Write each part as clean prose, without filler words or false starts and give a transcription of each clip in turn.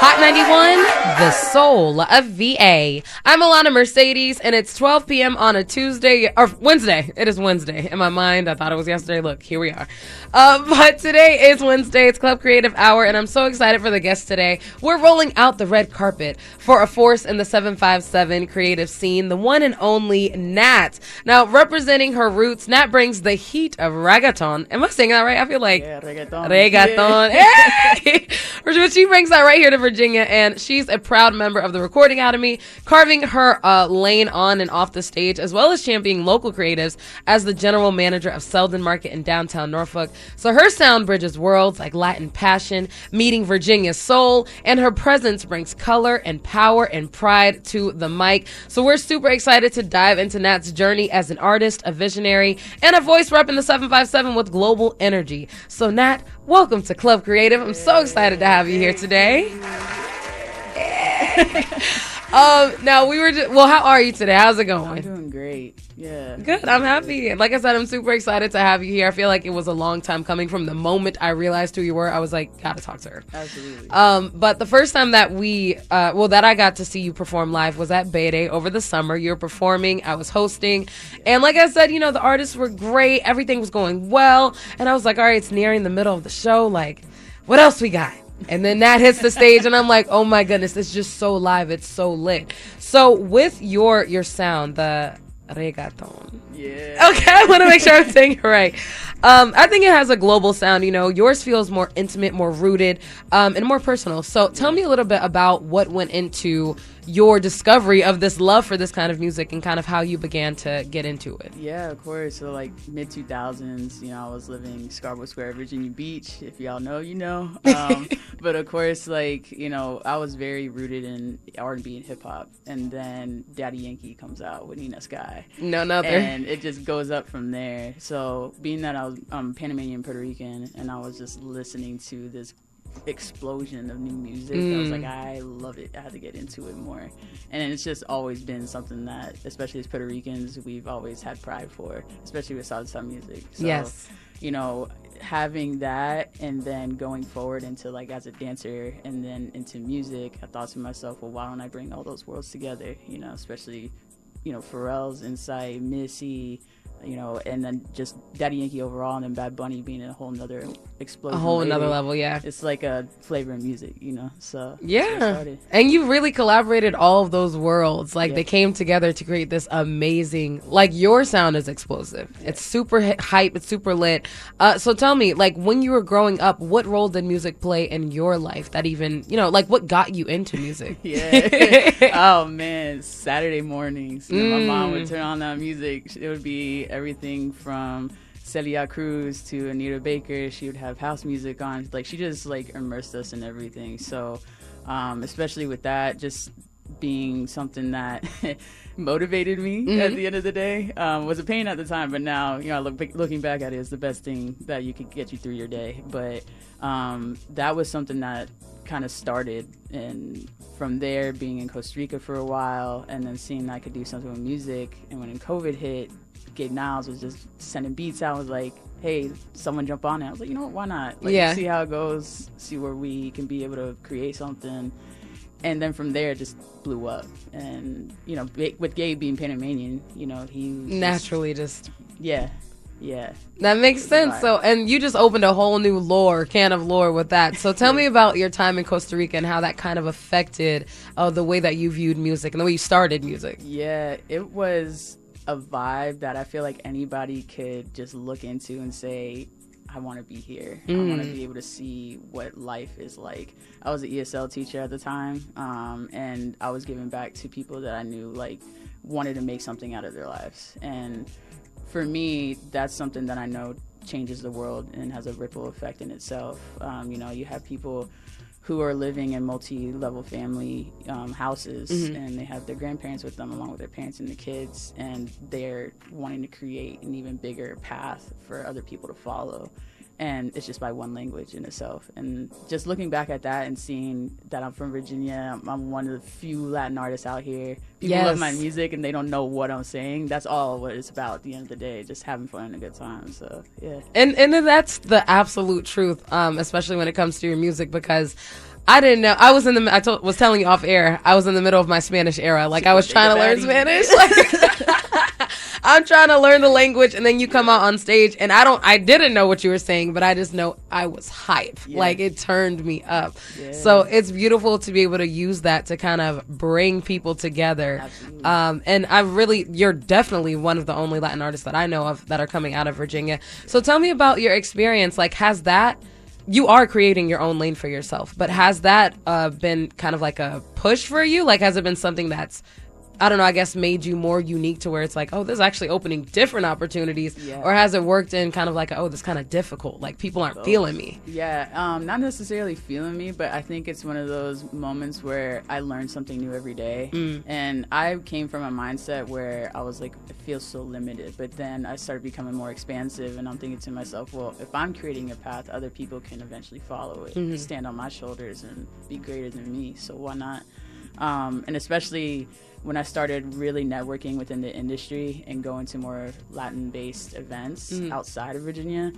Hot 91, the soul of VA. I'm Alana Mercedes, and it's 12 p.m. on a Tuesday, or Wednesday. It is Wednesday. In my mind, I thought it was yesterday. Look, here we are. But today is Wednesday. It's Club Creative Hour, and I'm so excited for the guests today. We're rolling out the red carpet for a force in the 757 creative scene, the one and only Nat. Now, representing her roots, Nat brings the heat of reggaeton. Am I saying that right? I feel like reggaeton. Reggaeton. Yeah. Hey! She brings that right here to Virginia, and she's a proud member of the Recording Academy, carving her lane on and off the stage, as well as championing local creatives as the general manager of Selden Market in downtown Norfolk. So her sound bridges worlds like Latin passion, meeting Virginia's soul, and her presence brings color and power and pride to the mic. So we're super excited to dive into Nat's journey as an artist, a visionary, and a voice rep in the 757 with global energy. So Nat, welcome to Club Creative. I'm so excited to have you here today. Now how are you today? How's it going? I'm doing great. Yeah. Good. I'm happy. Like I said, I'm super excited to have you here. I feel like it was a long time coming. From the moment I realized who you were, I was like, gotta talk to her. Absolutely. But the first time that that I got to see you perform live was at Bay Day over the summer. You were performing, I was hosting, and like I said, the artists were great. Everything was going well, and I was like, all right, it's nearing the middle of the show. Like, what else we got? And then Nat hits the stage, and I'm like, oh my goodness, it's just so live. It's so lit. So with your sound, the reggaeton. Yeah. Okay, I want to make sure I'm saying it right. I think it has a global sound. Yours feels more intimate, more rooted, and more personal. So tell me a little bit about what went into your discovery of this love for this kind of music and kind of how you began to get into it. Yeah, of course. So like mid 2000s, I was living Scarborough Square, Virginia Beach. If y'all know, you know. But of course, I was very rooted in R&B and hip hop, and then Daddy Yankee comes out with Nina Sky. No, other. And it just goes up from there. So being that I was Panamanian and Puerto Rican, and I was just listening to this explosion of new music, I was like, I love it. I had to get into it more. And it's just always been something that, especially as Puerto Ricans, we've always had pride for, especially with salsa music. So, yes. Having that and then going forward into as a dancer and then into music, I thought to myself, well, why don't I bring all those worlds together, especially Pharrell's insight, Missy, and then just Daddy Yankee overall, and then Bad Bunny being a whole nother explosion. A whole nother level, yeah. It's like a flavor in music, so yeah. And you really collaborated all of those worlds. They came together to create this amazing, your sound is explosive. Yeah. It's super hype, it's super lit. So tell me, when you were growing up, what role did music play in your life that even, what got you into music? Yeah. Oh man, Saturday mornings, my mom would turn on that music. It would be everything from Celia Cruz to Anita Baker. She would have house music on. She just immersed us in everything. So especially with that just being something that motivated me at the end of the day, was a pain at the time, but now looking back at it, it's the best thing that you could get you through your day. But that was something that kind of started, and from there being in Costa Rica for a while, and then seeing I could do something with music. And when COVID hit, Gabe Niles was just sending beats out. I was like, hey, someone jump on it. I was like, why not? See how it goes, see where we can be able to create something. And then from there, it just blew up. And, with Gabe being Panamanian, he naturally just... Yeah. That makes sense. So, and you just opened a whole new can of lore with that. So tell me about your time in Costa Rica and how that kind of affected the way that you viewed music and the way you started music. Yeah, it was a vibe that I feel like anybody could just look into and say, I want to be here. I want to be able to see what life is like. I was an ESL teacher at the time, and I was giving back to people that I knew wanted to make something out of their lives. And for me, that's something that I know changes the world and has a ripple effect in itself. You have people who are living in multi-level family houses, and they have their grandparents with them along with their parents and the kids, and they're wanting to create an even bigger path for other people to follow. and it's just by one language in itself. And just looking back at that and seeing that I'm from Virginia, I'm one of the few Latin artists out here. People love my music and they don't know what I'm saying. That's all what it's about at the end of the day, just having fun and a good time. So yeah. And that's the absolute truth, especially when it comes to your music, because I didn't know. I was was telling you off air, I was in the middle of my Spanish era. Like, I was trying to learn Spanish. I'm trying to learn the language, and then you come out on stage, and I didn't know what you were saying, but I just know I was hype. Yeah. Like, it turned me up. Yeah. So it's beautiful to be able to use that to kind of bring people together. Absolutely. And you're definitely one of the only Latin artists that I know of that are coming out of Virginia. So tell me about your experience. Like, you are creating your own lane for yourself, but has that been kind of like a push for you? Like, has it been something that's, I don't know, I guess made you more unique to where it's like, oh, this is actually opening different opportunities? Yeah. Or has it worked in kind of like, oh, this is kind of difficult, like people aren't feeling me? Yeah, not necessarily feeling me, but I think it's one of those moments where I learn something new every day. And I came from a mindset where I was like, it feels so limited, but then I started becoming more expansive, and I'm thinking to myself, well, if I'm creating a path, other people can eventually follow it, stand on my shoulders and be greater than me, so why not? And especially when I started really networking within the industry and going to more Latin-based events outside of Virginia,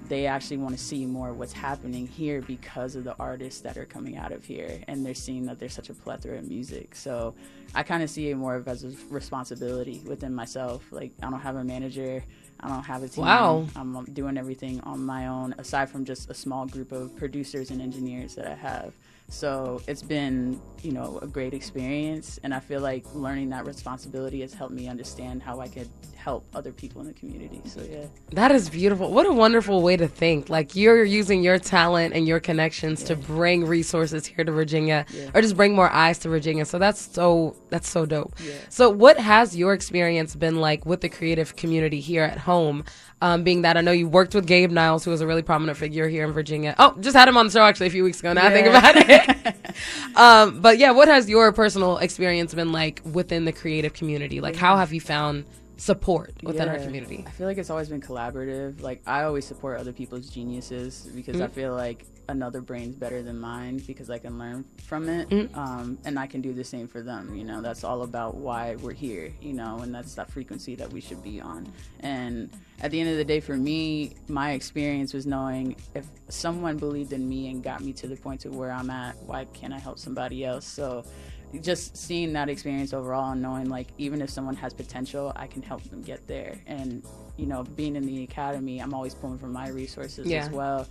they actually want to see more of what's happening here because of the artists that are coming out of here, and they're seeing that there's such a plethora of music. So I kind of see it more of as a responsibility within myself. Like, I don't have a manager, I don't have a team. Wow. I'm doing everything on my own, aside from just a small group of producers and engineers that I have. So it's been, a great experience, and I feel like learning that responsibility has helped me understand how I could help other people in the community. So yeah. That is beautiful. What a wonderful way to think. Like, you're using your talent and your connections to bring resources here to Virginia, or just bring more eyes to Virginia. So that's so dope. Yeah. So what has your experience been like with the creative community here at home? Being that I know you worked with Gabe Niles, who was a really prominent figure here in Virginia. Oh, just had him on the show actually a few weeks ago now I think about it. But yeah, what has your personal experience been like within the creative community? Like, how have you found support within our community? I feel like it's always been collaborative. Like, I always support other people's geniuses because I feel like another brain's better than mine because I can learn from it, and I can do the same for them. That's all about why we're here, and that's that frequency that we should be on. And at the end of the day, for me, my experience was knowing if someone believed in me and got me to the point to where I'm at, why can't I help somebody else? So just seeing that experience overall and knowing, like, even if someone has potential, I can help them get there. And being in the academy, I'm always pulling from my resources as well,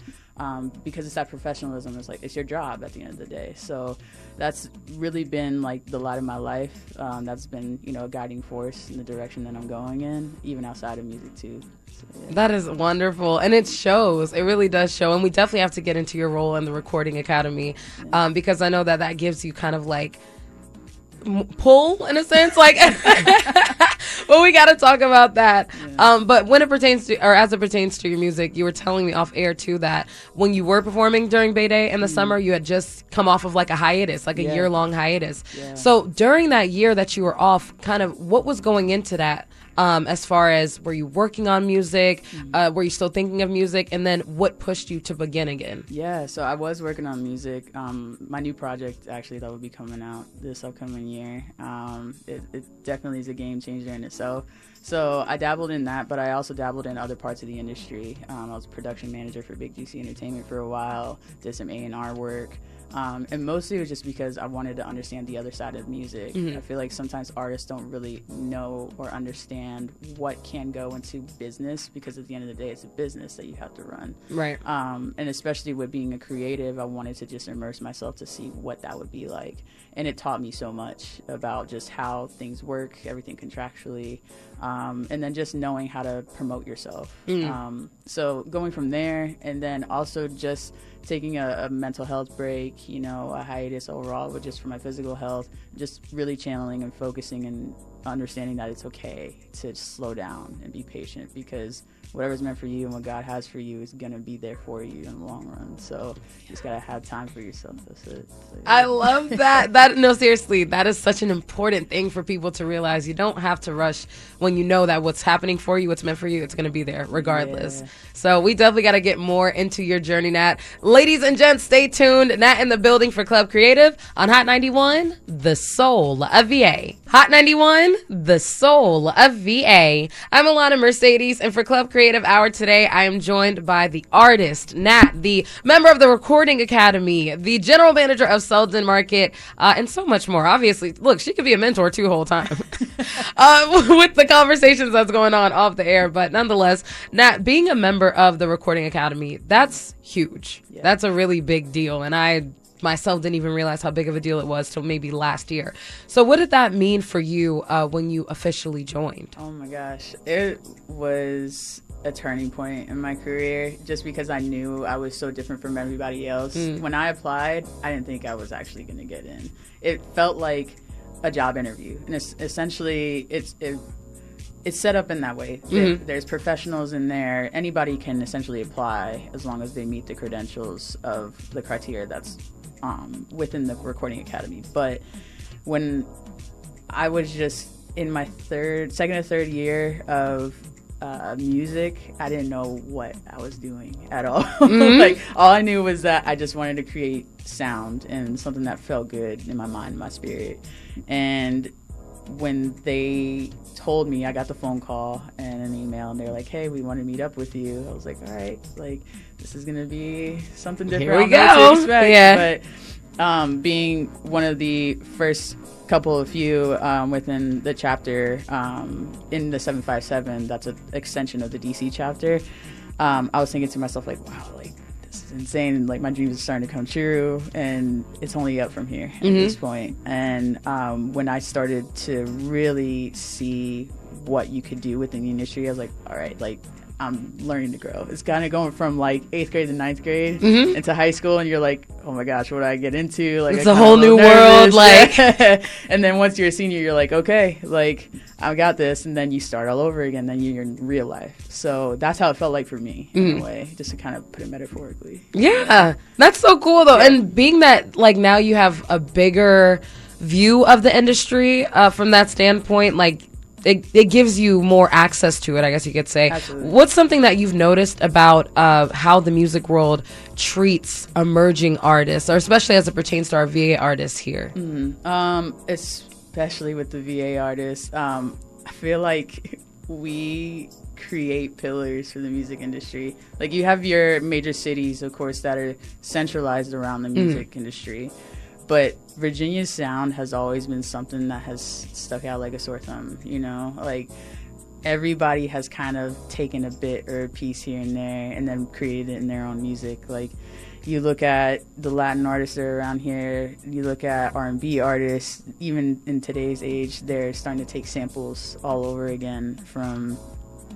because it's that professionalism. It's like, it's your job at the end of the day. So that's really been like the light of my life. That's been a guiding force in the direction that I'm going in, even outside of music too. So, yeah. That is wonderful, and it shows. It really does show, and we definitely have to get into your role in the Recording Academy, because I know that gives you kind of like pull in a sense, like well, we got to talk about that. But when it pertains to, or as it pertains to your music, you were telling me off air too that when you were performing during Bay Day in the summer, you had just come off of like a hiatus, like a year-long hiatus. So during that year that you were off, kind of what was going into that? As far as, were you working on music? Were you still thinking of music? And then what pushed you to begin again? Yeah, so I was working on music. My new project, actually, that will be coming out this upcoming year. It definitely is a game changer in itself. So I dabbled in that, but I also dabbled in other parts of the industry. I was production manager for Big GC Entertainment for a while, did some A&R work. And mostly it was just because I wanted to understand the other side of music. I feel like sometimes artists don't really know or understand what can go into business, because at the end of the day, it's a business that you have to run. Right. And especially with being a creative, I wanted to just immerse myself to see what that would be like. And it taught me so much about just how things work, everything contractually, and then just knowing how to promote yourself. So going from there, and then also just taking a mental health break, a hiatus overall, but just for my physical health, just really channeling and focusing and understanding that it's okay to slow down and be patient, because whatever's meant for you and what God has for you is gonna be there for you in the long run. So you just gotta have time for yourself. That's it. So, yeah. I love that. No, seriously, that is such an important thing for people to realize. You don't have to rush when you know that what's happening for you, what's meant for you, it's gonna be there regardless. Yeah. So we definitely gotta get more into your journey, Nat. Ladies and gents, stay tuned. Nat in the building for Club Creative on Hot 91, the soul of VA. Hot 91, the soul of VA. I'm Alana Mercedes, and for Club Creative Hour today, I am joined by the artist, Nat, the member of the Recording Academy, the general manager of Selden Market, and so much more. Obviously, look, she could be a mentor too whole time with the conversations that's going on off the air. But nonetheless, Nat, being a member of the Recording Academy, that's huge. Yeah. That's a really big deal. And I myself didn't even realize how big of a deal it was till maybe last year. So what did that mean for you when you officially joined? Oh my gosh, it was a turning point in my career just because I knew I was so different from everybody else. When I applied, I didn't think I was actually going to get in. It felt like a job interview, and it's essentially it's set up in that way. There's professionals in there. Anybody can essentially apply as long as they meet the credentials of the criteria that's within the Recording Academy. But when I was just in my second or third year of music, I didn't know what I was doing at all. Like, all I knew was that I just wanted to create sound and something that felt good in my mind, my spirit. And when they told me, I got the phone call and an email, and they're like, hey, we want to meet up with you. I was like, all right, like, this is going to be something different. Here we go. Yeah. But being one of the first couple of few within the chapter in the 757, that's an extension of the DC chapter, I was thinking to myself, like, wow, like, this is insane. And, like, my dreams are starting to come true, and it's only up from here at this point. And when I started to really see what you could do within the industry, I was like, all right, like, I'm learning to grow. It's kind of going from like 8th grade to 9th grade into high school, and you're like, oh my gosh, what do I get into? Like, it's a whole new world. Like, and then once you're a senior, you're like, okay, like, I got this, and then you start all over again. Then you're in real life. So that's how it felt like for me in a way, just to kind of put it metaphorically. Yeah, that's so cool though. Yeah. And being that, like, now you have a bigger view of the industry from that standpoint, like, it gives you more access to it, I guess you could say. Absolutely. What's something that you've noticed about how the music world treats emerging artists, or especially as it pertains to our VA artists here? Especially with the VA artists, I feel like we create pillars for the music industry. Like, you have your major cities, of course, that are centralized around the music industry. But Virginia's sound has always been something that has stuck out like a sore thumb, you know? Like, everybody has kind of taken a bit or a piece here and there and then created it in their own music. Like, you look at the Latin artists that are around here, you look at R&B artists, even in today's age, they're starting to take samples all over again from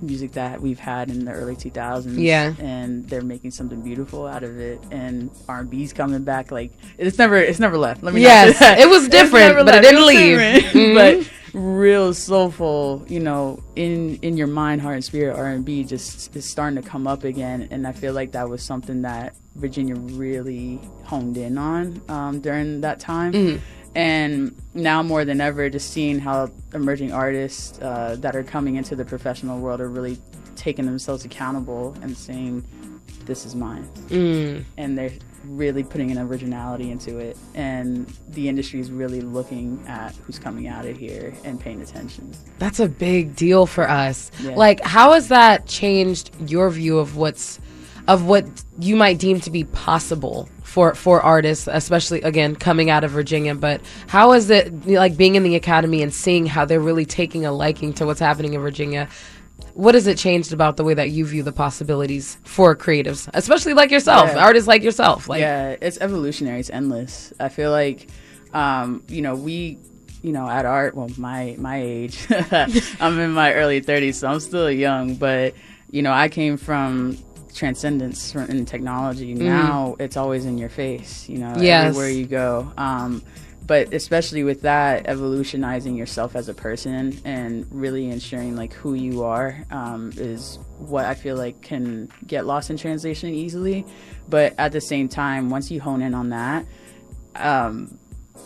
music that we've had in the early 2000s. Yeah. And they're making something beautiful out of it. And R&B's coming back. Like, it's never left. Let me not say that. It was different, but it didn't leave. But real soulful, you know, in your mind, heart, and spirit, R&B just is starting to come up again. And I feel like that was something that Virginia really honed in on during that time. And now more than ever, just seeing how emerging artists that are coming into the professional world are really taking themselves accountable and saying, this is mine. And they're really putting an originality into it. And the industry is really looking at who's coming out of here and paying attention. That's a big deal for us. Yeah. Like, how has that changed your view of what you might deem to be possible for artists, especially, again, coming out of Virginia? But how is it, like, being in the academy and seeing how they're really taking a liking to what's happening in Virginia? What has it changed about the way that you view the possibilities for creatives, especially like yourself, artists like yourself? Like, yeah, it's evolutionary. It's endless. I feel like, at my age, I'm in my early 30s, so I'm still young, but, I came from transcendence in technology. Now it's always in your face, everywhere you go. But especially with that, evolutionizing yourself as a person and really ensuring like who you are is what I feel like can get lost in translation easily. But at the same time, once you hone in on that,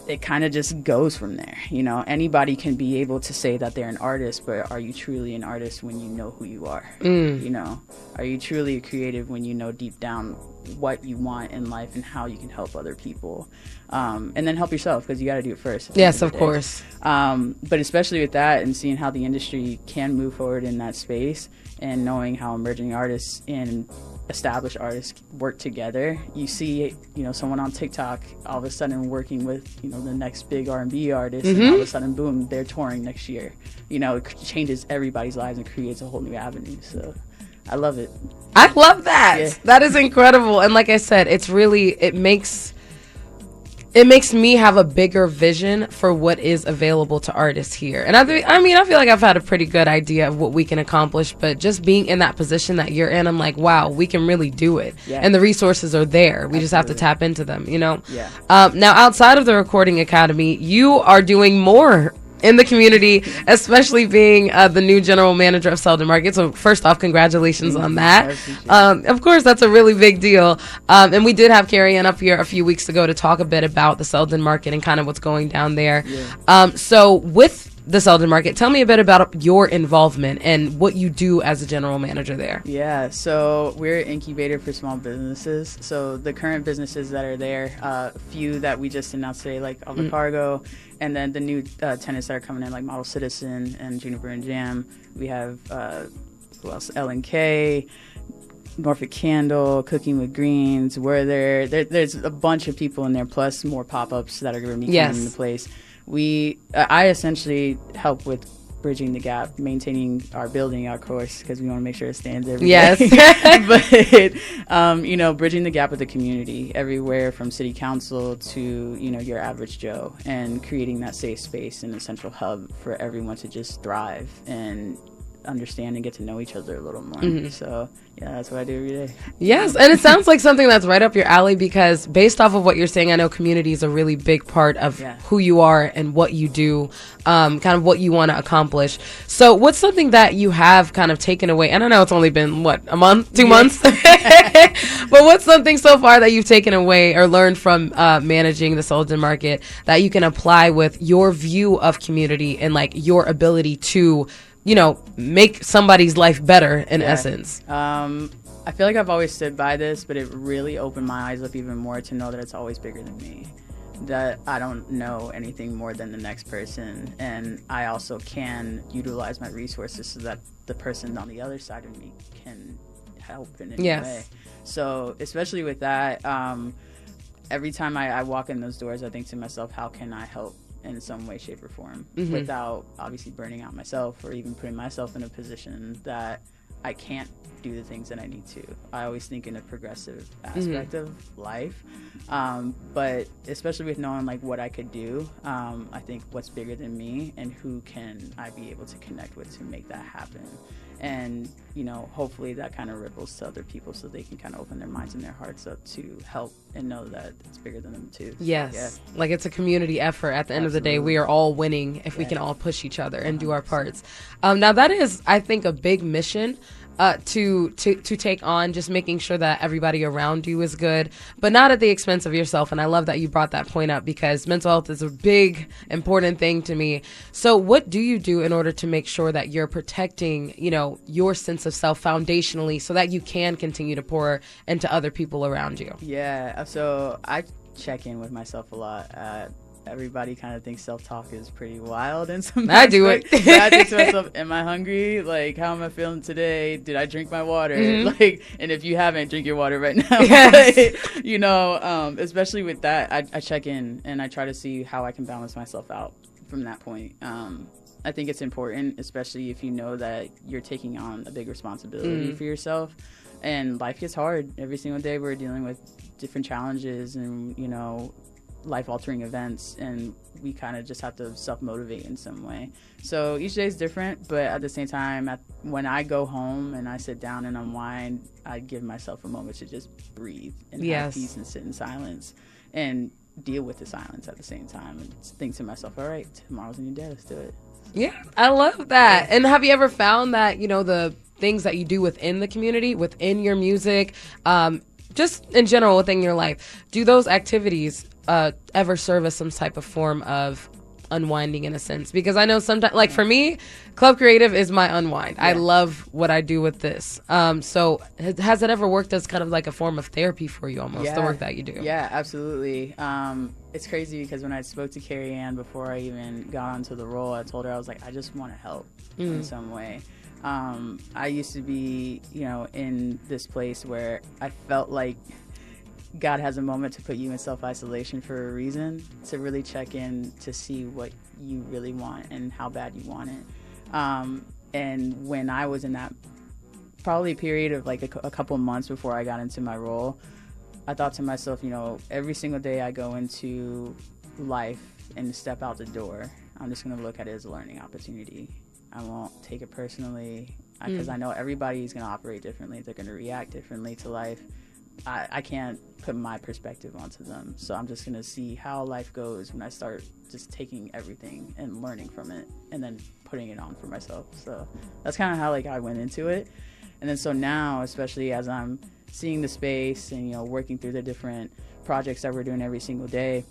it kind of just goes from there. You know, anybody can be able to say that they're an artist, but are you truly an artist when you know who you are? You know, are you truly a creative when you know deep down what you want in life and how you can help other people? And then help yourself, because you got to do it first. Yes, of course. But especially with that and seeing how the industry can move forward in that space and knowing how emerging artists and established artists work together, you see, you know, someone on TikTok all of a sudden working with, you know, the next big R&B artist, and all of a sudden, boom, they're touring next year. You know, it changes everybody's lives and creates a whole new avenue. So I love it. I love that. Yeah. That is incredible. And like I said, it's really, it makes me have a bigger vision for what is available to artists here. And I feel like I've had a pretty good idea of what we can accomplish, but just being in that position that you're in, I'm like, wow, we can really do it. Yeah. And the resources are there. We just have to tap into them, you know? Yeah. Now, outside of the Recording Academy, you are doing more in the community, especially being the new general manager of Selden Market. So first off, congratulations on that. Of course, that's a really big deal. And we did have Carrie Ann up here a few weeks ago to talk a bit about the Selden Market and kind of what's going down there. Yeah. So with the Selden Market, tell me a bit about your involvement and what you do as a general manager there. Yeah, so we're an incubator for small businesses. So the current businesses that are there, a few that we just announced today, like Alva Cargo, and then the new tenants that are coming in, like Model Citizen and Juniper and Jam. We have, who else? L&K, Norfolk Candle, Cooking with Greens. We're there. There's a bunch of people in there, plus more pop-ups that are going to be coming into place. I essentially help with bridging the gap, maintaining our building, of course, because we want to make sure it stands every day. But, you know, bridging the gap with the community everywhere from city council to, you know, your average Joe, and creating that safe space and a central hub for everyone to just thrive and understand and get to know each other a little more. So yeah, that's what I do every day. Yes, and it sounds like something that's right up your alley, because based off of what you're saying, I know community is a really big part of who you are and what you do, kind of what you want to accomplish. So what's something that you have kind of taken away? And I know it's only been, what, a month, 2 months? But what's something so far that you've taken away or learned from managing the Selden Market that you can apply with your view of community and like your ability to, you know, make somebody's life better in essence? I feel like I've always stood by this, but it really opened my eyes up even more to know that it's always bigger than me, that I don't know anything more than the next person, and I also can utilize my resources so that the person on the other side of me can help in any way. So especially with that, every time I walk in those doors, I think to myself, how can I help in some way, shape, or form, without obviously burning out myself or even putting myself in a position that I can't do the things that I need to. I always think in a progressive aspect of life, but especially with knowing like what I could do, I think what's bigger than me and who can I be able to connect with to make that happen. And, you know, hopefully that kind of ripples to other people so they can kind of open their minds and their hearts up to help and know that it's bigger than them too. Yes. Like it's a community effort. At the end of the day, we are all winning if we can all push each other and do our parts. Now that is, I think, a big mission to take on, just making sure that everybody around you is good, but not at the expense of yourself. And I love that you brought that point up, because mental health is a big, important thing to me. So what do you do in order to make sure that you're protecting, you know, your sense of self foundationally so that you can continue to pour into other people around you? Yeah, so I check in with myself a lot. Everybody kind of thinks self-talk is pretty wild in some I do it. But I think to myself, am I hungry? Like, how am I feeling today? Did I drink my water? Like, and if you haven't, drink your water right now. Like, you know, especially with that, I check in and I try to see how I can balance myself out from that point. I think it's important, especially if you know that you're taking on a big responsibility for yourself. And life gets hard. Every single day we're dealing with different challenges and, you know, life-altering events, and we kind of just have to self-motivate in some way. So each day is different, but at the same time, when I go home and I sit down and unwind, I give myself a moment to just breathe and have peace and sit in silence. And deal with the silence at the same time and think to myself, all right, tomorrow's a new day, let's do it. Yeah, I love that. And have you ever found that, the things that you do within the community, within your music, just in general within your life, do those activities ever serve as some type of form of unwinding in a sense? Because I know sometimes, like for me, Club Creative is my unwind. Yeah. I love what I do with this. So has it ever worked as kind of like a form of therapy for you almost, the work that you do? Yeah, absolutely. It's crazy because when I spoke to Carrie Ann before I even got onto the role, I told her, I was like, I just want to help in some way. I used to be, in this place where I felt like God has a moment to put you in self-isolation for a reason, to really check in to see what you really want and how bad you want it. And when I was in that probably period of like a couple months before I got into my role, I thought to myself, every single day I go into life and step out the door, I'm just going to look at it as a learning opportunity. I won't take it personally because I know everybody's going to operate differently. They're going to react differently to life. I can't put my perspective onto them. So I'm just going to see how life goes when I start just taking everything and learning from it and then putting it on for myself. So that's kind of how I went into it. And then so now, especially as I'm seeing the space and, working through the different projects that we're doing every single day,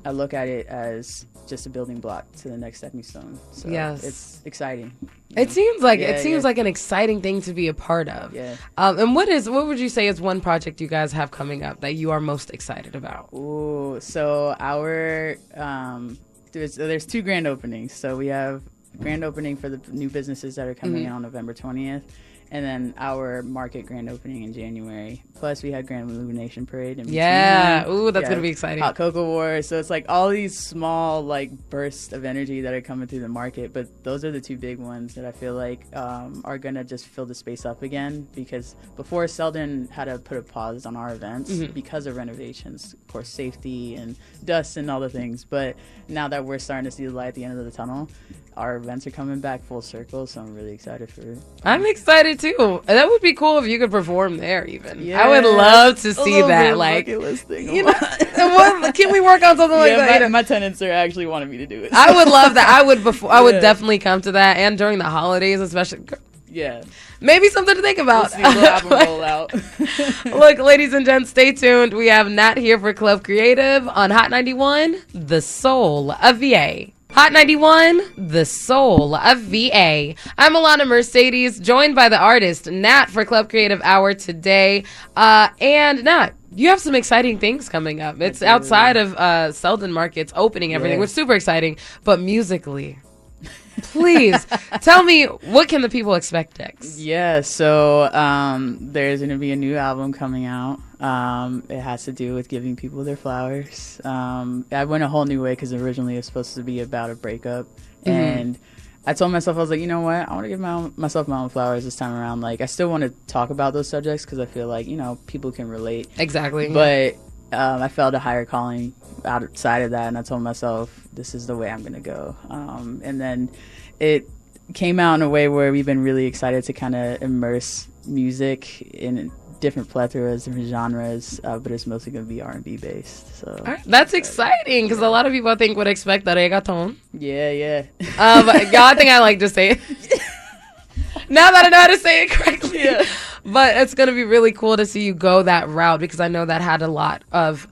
I look at it as just a building block to the next stepping stone. So it's exciting. It seems like like an exciting thing to be a part of. Yeah. And what would you say is one project you guys have coming up that you are most excited about? Ooh, so our there's 2 grand openings. So we have grand opening for the new businesses that are coming in on November 20th. And then our market grand opening in January. Plus, we had Grand Illumination Parade in between. Yeah. Ooh, that's going to be exciting. Hot Cocoa Wars. So it's like all these small bursts of energy that are coming through the market. But those are the 2 big ones that I feel like are going to just fill the space up again. Because before, Selden had to put a pause on our events because of renovations. Of course, safety and dust and all the things. But now that we're starting to see the light at the end of the tunnel, our events are coming back full circle, so I'm really excited for it. I'm excited too. That would be cool if you could perform there even. Yeah, I would love to see that. Bucket list thing. Can we work on something like that? My tenants are actually wanting me to do it. I would love that. I would definitely come to that, and during the holidays especially. Yeah. Maybe something to think about. We'll see a little album roll out. Look, ladies and gents, stay tuned. We have Nat here for Club Creative on Hot 91, the soul of VA. Hot 91, the soul of VA. I'm Alana Mercedes, joined by the artist Nat for Club Creative Hour today. And Nat, you have some exciting things coming up. It's outside of Selden Market's opening everything, which is super exciting. But musically, please tell me, what can the people expect next? Yeah, so there's going to be a new album coming out. It has to do with giving people their flowers. I went a whole new way because originally it was supposed to be about a breakup. And I told myself, I was like, you know what? I want to give myself my own flowers this time around. I still want to talk about those subjects because I feel like, people can relate. Exactly. But I felt a higher calling outside of that, and I told myself, this is the way I'm going to go. And then it came out in a way where we've been really excited to kind of immerse music in different plethoras, different genres, but it's mostly going to be R&B based. So that's exciting because a lot of people I think would expect the reggaeton. Yeah. I think I like to say it. Now that I know how to say it correctly. Yeah. But it's going to be really cool to see you go that route because I know that had a lot of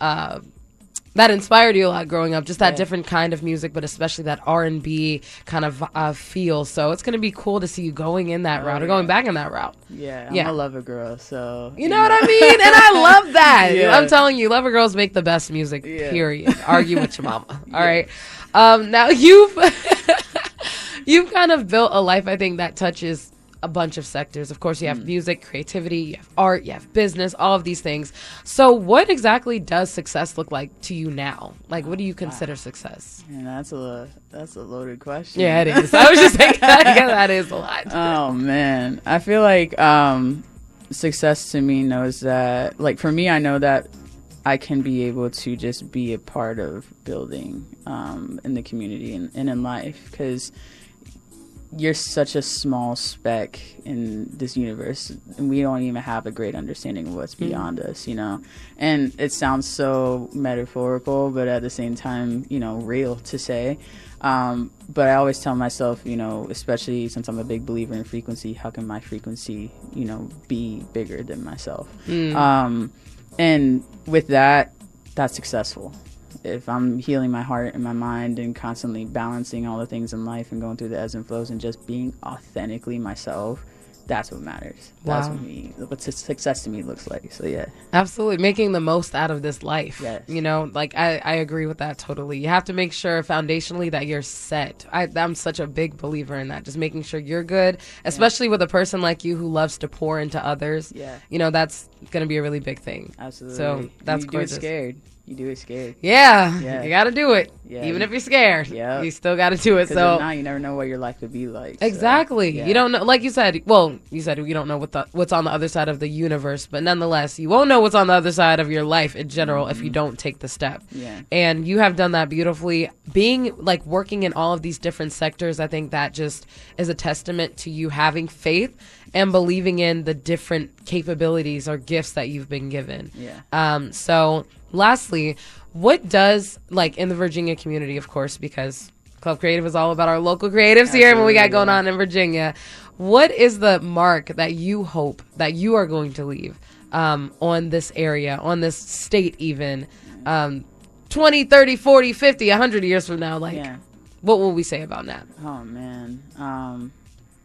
that inspired you a lot growing up, just that different kind of music, but especially that R&B kind of feel. So it's going to be cool to see you going in that route or going back in that route. Yeah, I'm a lover girl, so... You know what I mean? And I love that. I'm telling you, lover girls make the best music, period. Argue with your mama. All right? Now, you've kind of built a life, I think, that touches a bunch of sectors. Of course, you have music, creativity, you have art, you have business, all of these things. So what exactly does success look like to you now? What do you consider success? Man, that's a loaded question. Yeah, it is. I was just thinking that is a lot. Oh, man. I feel like success to me knows that, for me, I know that I can be able to just be a part of building in the community and in life, because you're such a small speck in this universe, and we don't even have a great understanding of what's beyond us, you know. And it sounds so metaphorical, but at the same time, you know, real to say. But I always tell myself, you know, especially since I'm a big believer in frequency, how can my frequency, you know, be bigger than myself? And with that, that's successful. If I'm healing my heart and my mind and constantly balancing all the things in life and going through the ebbs and flows and just being authentically myself, that's what matters. That's what success to me looks like. So yeah, absolutely, making the most out of this life. Yes. You know, like I agree with that totally. You have to make sure foundationally that you're set. I'm such a big believer in that, just making sure you're good, especially with a person like you who loves to pour into others. Yeah, you know, that's going to be a really big thing. Absolutely. So that's you gorgeous. Do it scared. You do it scared. Yeah. You got to do it. Yeah. Even if you're scared, you still got to do it. So now you never know what your life could be like. Exactly. So, you don't know, like you said. Well, you said you don't know what's on the other side of the universe, but nonetheless, you won't know what's on the other side of your life in general if you don't take the step. Yeah. And you have done that beautifully. Being like working in all of these different sectors, I think that just is a testament to you having faith and believing in the different capabilities or gifts that you've been given. Yeah. So lastly, what does, like, in the Virginia community, of course, because Club Creative is all about our local creatives here and what we got going on in Virginia, what is the mark that you hope that you are going to leave on this area, on this state even, 20, 30, 40, 50, 100 years from now? Like, what will we say about that? Oh, man.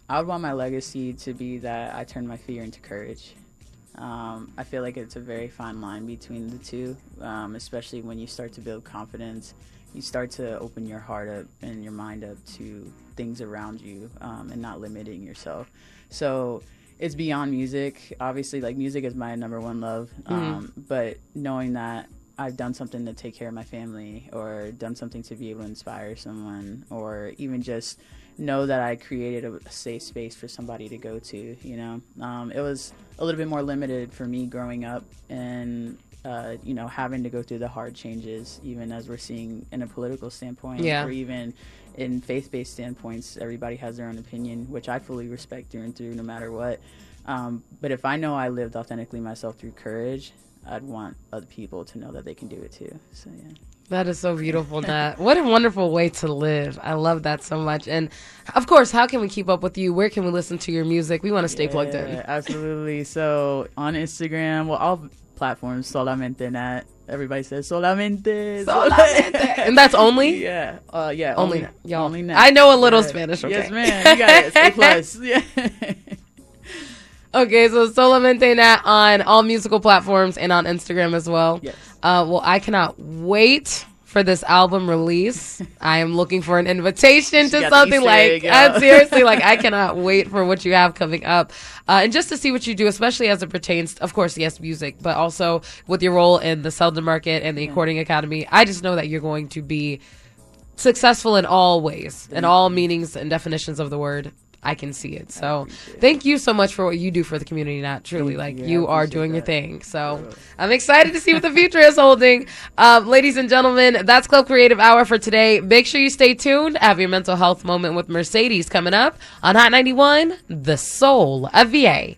I would want my legacy to be that I turned my fear into courage. I feel like it's a very fine line between the two, especially when you start to build confidence. You start to open your heart up and your mind up to things around you, and not limiting yourself. So it's beyond music. Obviously, like, music is my number one love, but knowing that I've done something to take care of my family, or done something to be able to inspire someone, or even just know that I created a safe space for somebody to go to, you know. It was a little bit more limited for me growing up, and you know, having to go through the hard changes, even as we're seeing in a political standpoint, or even in faith-based standpoints. Everybody has their own opinion, which I fully respect through and through, no matter what. But if I know I lived authentically myself through courage, I'd want other people to know that they can do it too. So yeah. That is so beautiful, Nat. What a wonderful way to live. I love that so much. And of course, how can we keep up with you? Where can we listen to your music? We want to stay plugged in. Absolutely. So on Instagram, well, all platforms, solamente Nat. Everybody says solamente. And that's only? Yeah. Only Nat. I know a little Spanish. Okay. Yes, man. You got it. A plus. Yeah. Okay, so solamente Nat on all musical platforms and on Instagram as well. Yes. Well, I cannot wait for this album release. I am looking for an invitation to something like, seriously, like, I cannot wait for what you have coming up. And just to see what you do, especially as it pertains, of course, yes, music, but also with your role in the Selden Market and the Recording Academy. I just know that you're going to be successful in all ways, in all meanings and definitions of the word. I can see it. So thank you so much for what you do for the community, Nat. Truly, like, you are doing your thing. So I'm excited to see what the future is holding. Ladies and gentlemen, that's Club Creative Hour for today. Make sure you stay tuned. Have your mental health moment with Mercedes coming up on Hot 91, the soul of VA.